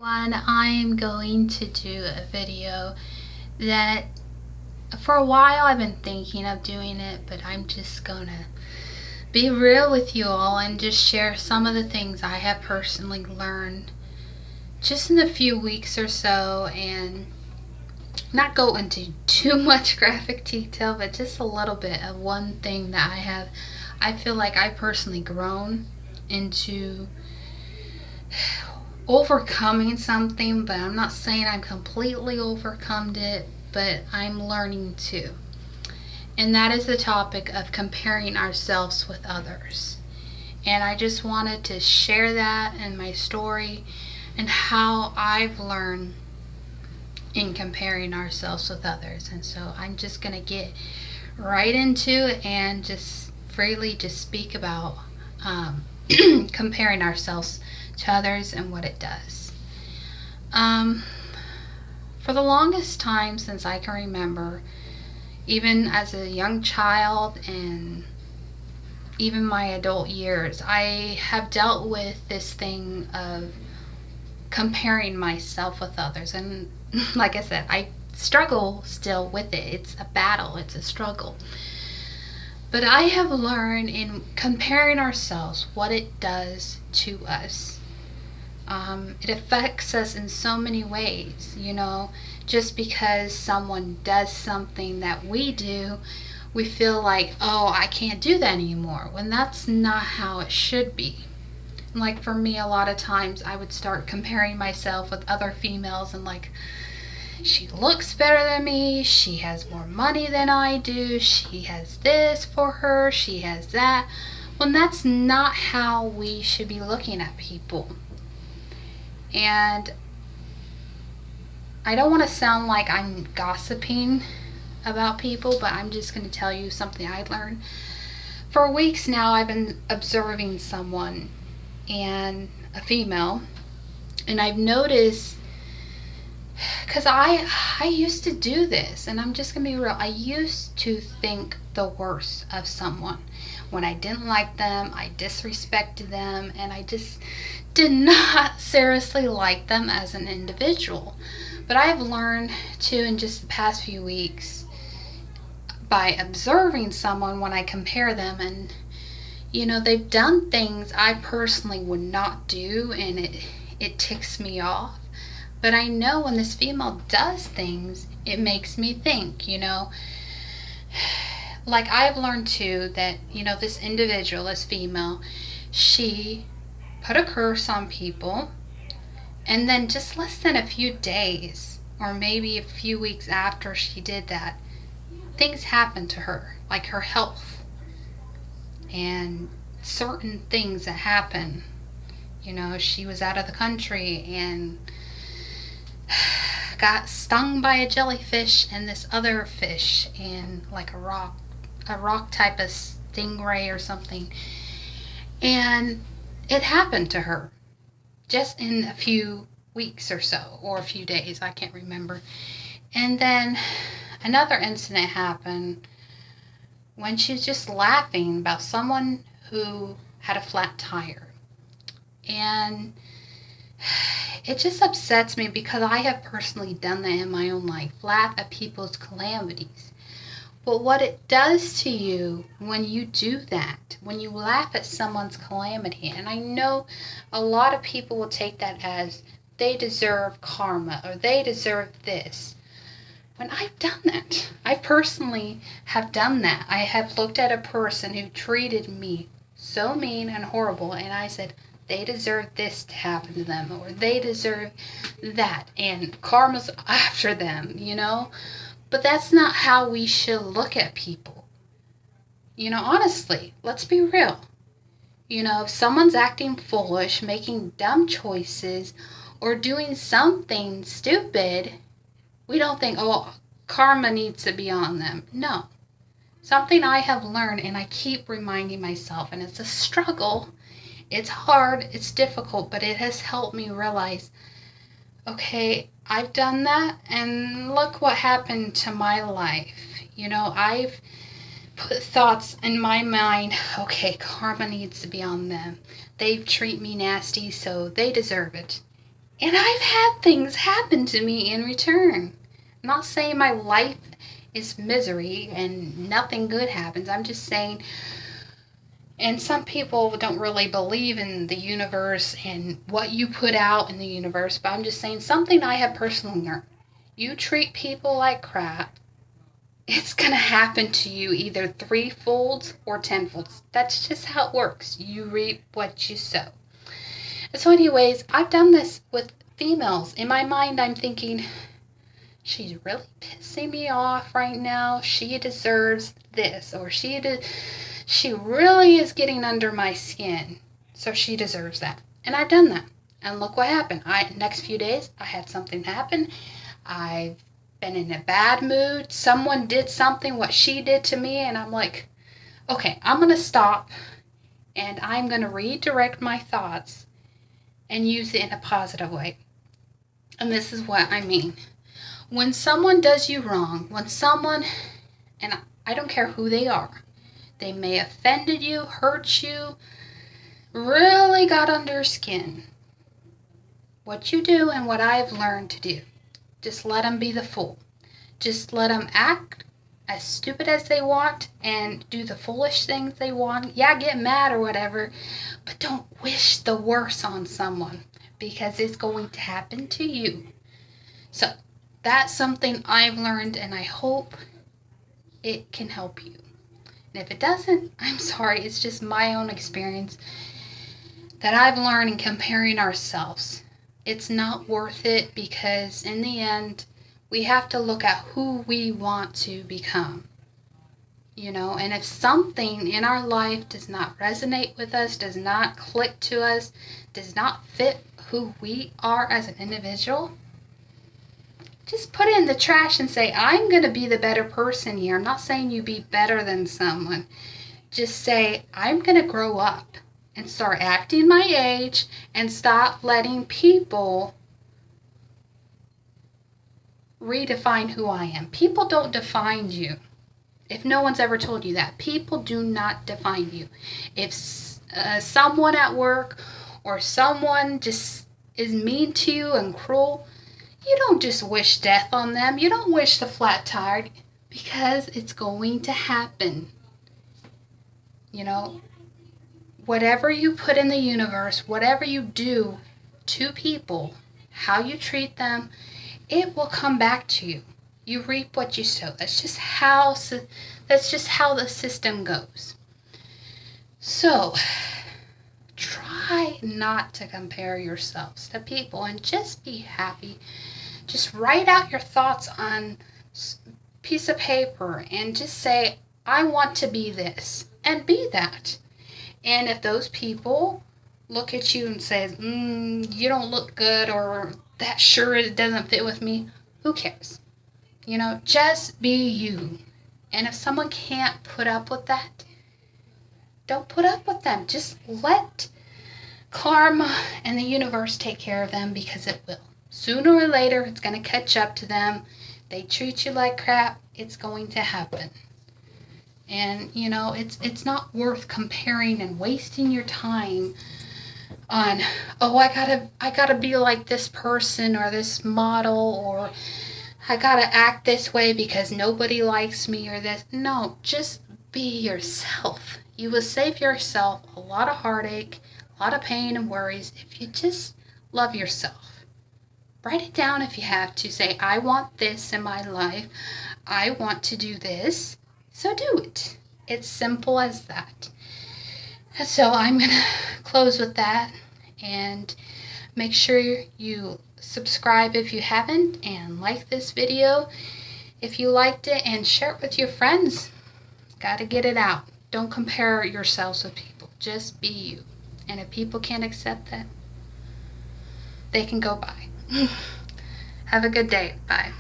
I'm going to do a video that for a while I've been thinking of doing it, but I'm just gonna be real with you all and just share some of the things I have personally learned just in a few weeks or so, and not go into too much graphic detail, but just a little bit of one thing that I feel like I personally grown into overcoming something, but I'm not saying I'm completely overcome it, but I'm learning too. And that is the topic of comparing ourselves with others. And I just wanted to share that in my story and how I've learned in comparing ourselves with others. And so I'm just going to get right into it and just freely just speak about comparing ourselves to others and what it does. For the longest time since I can remember, even as a young child and even my adult years, I have dealt with this thing of comparing myself with others. And like I said, I struggle still with it. It's a battle, it's a struggle. But I have learned in comparing ourselves what it does to us. It affects us in so many ways, just because someone does something that we do, we feel like, oh, I can't do that anymore, when that's not how it should be. Like for me, a lot of times I would start comparing myself with other females and like, she looks better than me, she has more money than I do, she has this for her, she has that, when that's not how we should be looking at people. And I don't want to sound like I'm gossiping about people, but I'm just going to tell you something I learned. For weeks now, I've been observing someone, and a female, and I've noticed, because I used to do this, and I'm just going to be real, I used to think the worst of someone. When I didn't like them, I disrespected them, and I just did not seriously like them as an individual. But I've learned to, in just the past few weeks, by observing someone when I compare them, and they've done things I personally would not do, and it ticks me off. But I know when this female does things, it makes me think, like I've learned too that, this individual, this female, she put a curse on people, and then just less than a few days, or maybe a few weeks after she did that, things happened to her, like her health and certain things that happen. She was out of the country and got stung by a jellyfish and this other fish, and like a rock type of stingray or something. And it happened to her just in a few weeks or so, or a few days, I can't remember. And then another incident happened when she was just laughing about someone who had a flat tire. And it just upsets me because I have personally done that in my own life, laugh at people's calamities. But what it does to you when you do that, when you laugh at someone's calamity, and I know a lot of people will take that as they deserve karma or they deserve this. When I've done that, I personally have done that. I have looked at a person who treated me so mean and horrible, and I said, they deserve this to happen to them, or they deserve that, and karma's after them, But that's not how we should look at people. Honestly, let's be real. If someone's acting foolish, making dumb choices, or doing something stupid, we don't think, oh, karma needs to be on them. No. Something I have learned, and I keep reminding myself, and it's a struggle. It's hard, it's difficult, but it has helped me realize, okay, I've done that, and look what happened to my life. I've put thoughts in my mind, okay, karma needs to be on them. They treat me nasty, so they deserve it. And I've had things happen to me in return. I'm not saying my life is misery and nothing good happens. I'm just saying, and some people don't really believe in the universe and what you put out in the universe, but I'm just saying something I have personally learned. You treat people like crap, it's going to happen to you either threefolds or tenfolds. That's just how it works. You reap what you sow. So anyways, I've done this with females. In my mind, I'm thinking, she's really pissing me off right now. She deserves this, or she really is getting under my skin, so she deserves that. And I've done that. And look what happened. Next few days, I had something happen. I've been in a bad mood. Someone did something, what she did to me, and I'm like, okay, I'm going to stop, and I'm going to redirect my thoughts and use it in a positive way. And this is what I mean. When someone does you wrong, and I don't care who they are, they may have offended you, hurt you, really got under your skin. What you do and what I've learned to do, just let them be the fool. Just let them act as stupid as they want and do the foolish things they want. Yeah, get mad or whatever, but don't wish the worst on someone, because it's going to happen to you. So that's something I've learned, and I hope it can help you. And if it doesn't, I'm sorry. It's just my own experience that I've learned in comparing ourselves. It's not worth it, because in the end, we have to look at who we want to become. And if something in our life does not resonate with us, does not click to us, does not fit who we are as an individual, just put it in the trash and say, I'm going to be the better person here. I'm not saying you be better than someone. Just say, I'm going to grow up and start acting my age and stop letting people redefine who I am. People don't define you. If no one's ever told you that, people do not define you. If someone at work or someone just is mean to you and cruel, you don't just wish death on them. You don't wish the flat tire, because it's going to happen. Whatever you put in the universe, whatever you do to people, how you treat them, it will come back to you. You reap what you sow. That's just how the system goes. So try not to compare yourselves to people and just be happy. Just write out your thoughts on a piece of paper and just say, I want to be this, and be that. And if those people look at you and say, you don't look good, or that sure doesn't fit with me, who cares? Just be you. And if someone can't put up with that, don't put up with them. Just let karma and the universe take care of them, because it will. Sooner or later, it's going to catch up to them. They treat you like crap, it's going to happen. And, it's not worth comparing and wasting your time on, I gotta be like this person or this model, or I gotta act this way because nobody likes me, or this. No, just be yourself. You will save yourself a lot of heartache, a lot of pain and worries if you just love yourself. Write it down if you have to. Say, I want this in my life. I want to do this. So do it. It's simple as that. So I'm going to close with that. And make sure you subscribe if you haven't. And like this video if you liked it. And share it with your friends. Got to get it out. Don't compare yourselves with people. Just be you. And if people can't accept that, they can go by. Have a good day. Bye.